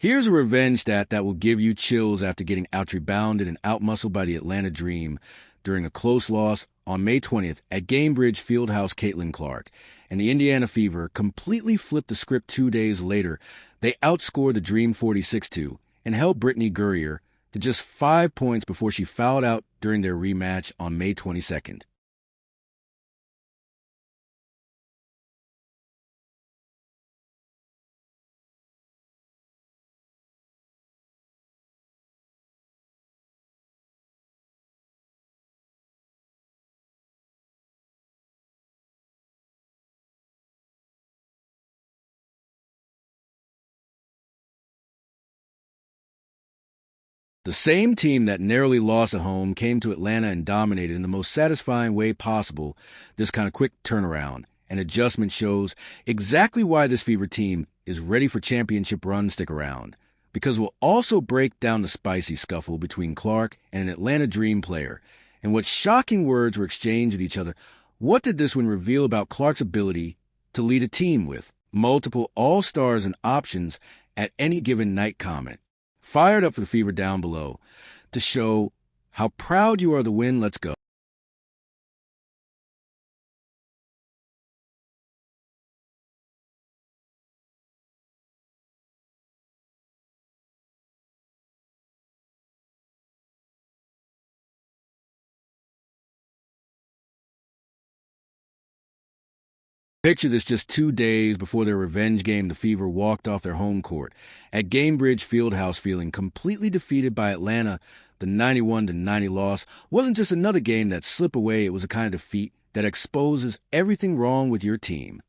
Here's a revenge stat that will give you chills after getting out-rebounded and out-muscled by the Atlanta Dream during a close loss on May 20th at Gainbridge Fieldhouse. Caitlin Clark and the Indiana Fever completely flipped the script 2 days later. They outscored the Dream 46-2 and held Brittney Griner to just 5 points before she fouled out during their rematch on May 22nd. The same team that narrowly lost at home came to Atlanta and dominated in the most satisfying way possible. This kind of quick turnaround and adjustment shows exactly why this Fever team is ready for championship run. Stick around, because we'll also break down the spicy scuffle between Clark and an Atlanta Dream player, and what shocking words were exchanged with each other. What did this one reveal about Clark's ability to lead a team with multiple all-stars and options at any given night? Comment. Fired up for the Fever down below to show how proud you are of the win. Let's go. Picture this: just 2 days before their revenge game, the Fever walked off their home court at Gainbridge Fieldhouse feeling completely defeated by Atlanta. The 91-90 loss wasn't just another game that slipped away. It was a kind of defeat that exposes everything wrong with your team.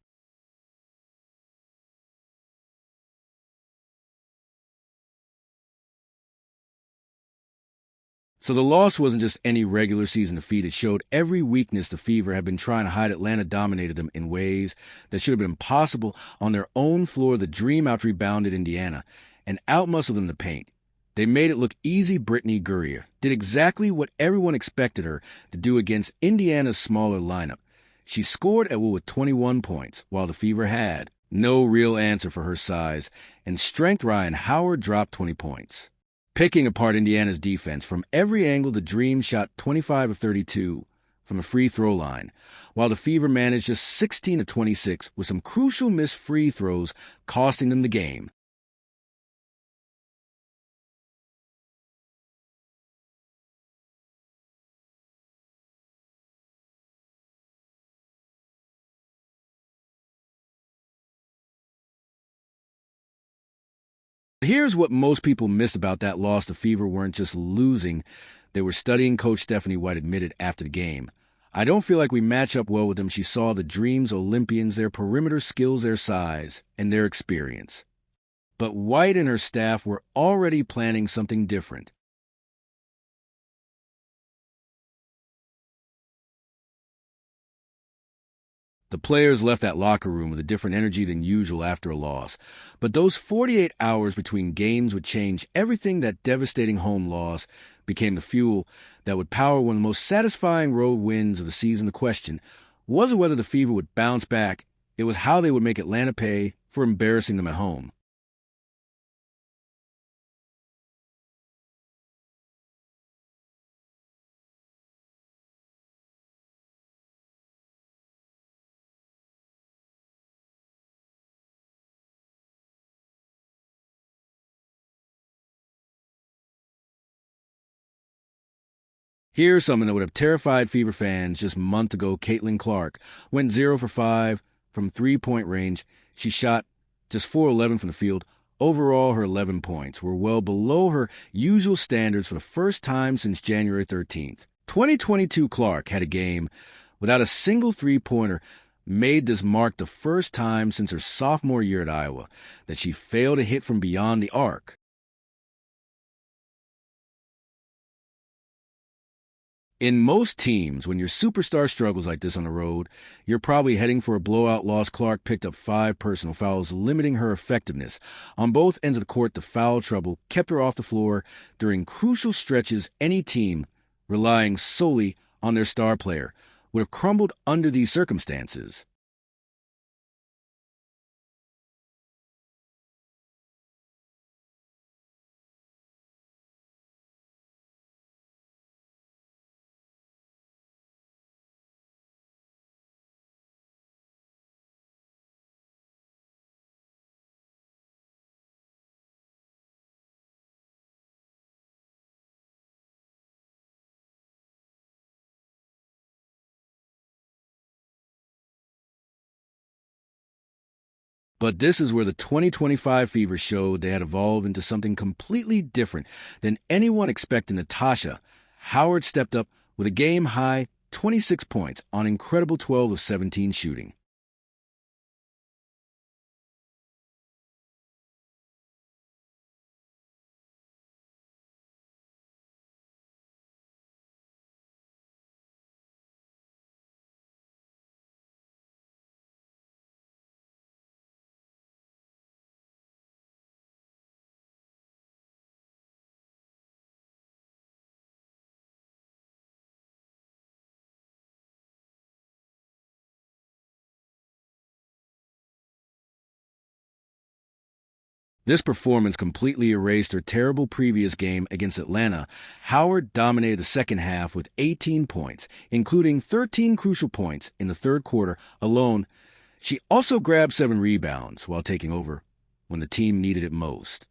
So the loss wasn't just any regular season defeat. It showed every weakness the Fever had been trying to hide. Atlanta dominated them in ways that should have been impossible. On their own floor, the Dream out-rebounded Indiana and out-muscled them in the paint. They made it look easy. Brittney Griner did exactly what everyone expected her to do against Indiana's smaller lineup. She scored at will with 21 points, while the Fever had no real answer for her size and strength. Ryan Howard dropped 20 points. Picking apart Indiana's defense from every angle, the Dream shot 25 of 32 from the free throw line, while the Fever managed just 16 of 26 with some crucial missed free throws costing them the game. Here's what most people missed about that loss. The Fever weren't just losing, they were studying. Coach Stephanie White admitted after the game, "I don't feel like we match up well with them." She saw the Dream's Olympians, their perimeter skills, their size, and their experience. But White and her staff were already planning something different. The players left that locker room with a different energy than usual after a loss. But those 48 hours between games would change everything. That devastating home loss became the fuel that would power one of the most satisfying road wins of the season. The question wasn't whether the Fever would bounce back, it was how they would make Atlanta pay for embarrassing them at home. Here's something that would have terrified Fever fans just a month ago. Caitlin Clark went 0 for 5 from three-point range. She shot just 4-11 from the field. Overall, her 11 points were well below her usual standards for the first time since January 13th. 2022 Clark had a game without a single three-pointer. Made this mark the first time since her sophomore year at Iowa that she failed to hit from beyond the arc. In most teams, when your superstar struggles like this on the road, you're probably heading for a blowout loss. Clark picked up 5 personal fouls, limiting her effectiveness. On both ends of the court, the foul trouble kept her off the floor during crucial stretches. Any team relying solely on their star player would have crumbled under these circumstances. But this is where the 2025 Fever showed they had evolved into something completely different than anyone expected. Natasha Howard stepped up with a game-high 26 points on incredible 12 of 17 shooting. This performance completely erased her terrible previous game against Atlanta. Howard dominated the second half with 18 points, including 13 crucial points in the third quarter alone. She also grabbed 7 rebounds while taking over when the team needed it most.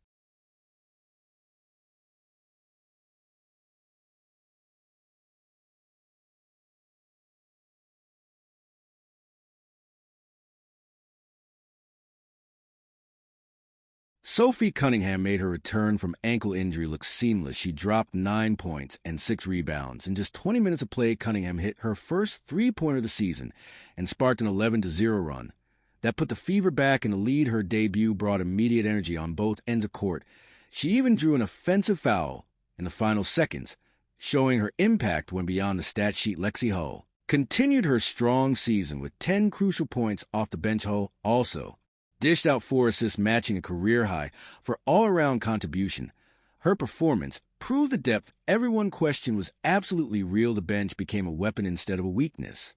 Sophie Cunningham made her return from ankle injury look seamless. She dropped 9 points and 6 rebounds. In just 20 minutes of play, Cunningham hit her first three-pointer of the season and sparked an 11-0 run. That put the Fever back in the lead. Her debut brought immediate energy on both ends of court. She even drew an offensive foul in the final seconds, showing her impact when beyond the stat sheet. Lexi Hull continued her strong season with 10 crucial points off the bench. Hull also dished out 4 assists, matching a career high for all-around contribution. Her performance proved the depth everyone questioned was absolutely real. The bench became a weapon instead of a weakness.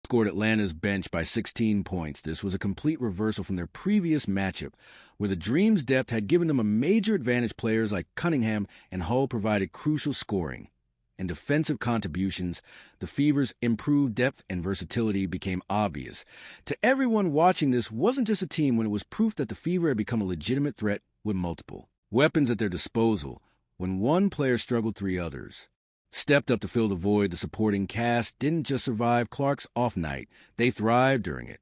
Scored Atlanta's bench by 16 points. This was a complete reversal from their previous matchup, where the Dream's depth had given them a major advantage. Players like Cunningham and Hull provided crucial scoring and defensive contributions. The Fever's improved depth and versatility became obvious to everyone watching. This wasn't just a team when it was proof that the Fever had become a legitimate threat with multiple weapons at their disposal. When one player struggled, 3 others stepped up to fill the void. The supporting cast didn't just survive Clark's off night, they thrived during it.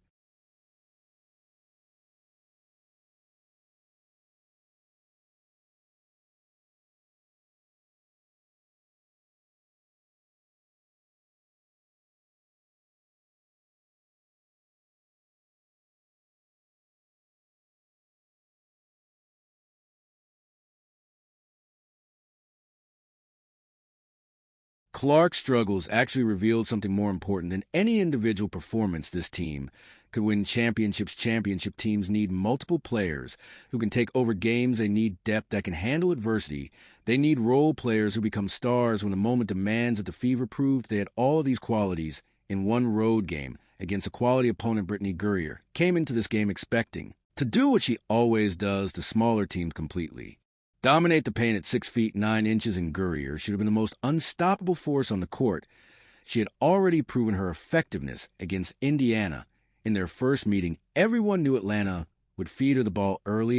Clark's struggles actually revealed something more important than any individual performance. This team could win championships. Championship teams need multiple players who can take over games. They need depth that can handle adversity. They need role players who become stars when the moment demands it. The Fever proved they had all of these qualities in one road game against a quality opponent. Brittney Griner came into this game expecting to do what she always does to smaller teams completely. Dominate the paint at 6 feet 9 inches. In Griner should have been the most unstoppable force on the court. She had already proven her effectiveness against Indiana in their first meeting. Everyone knew Atlanta would feed her the ball early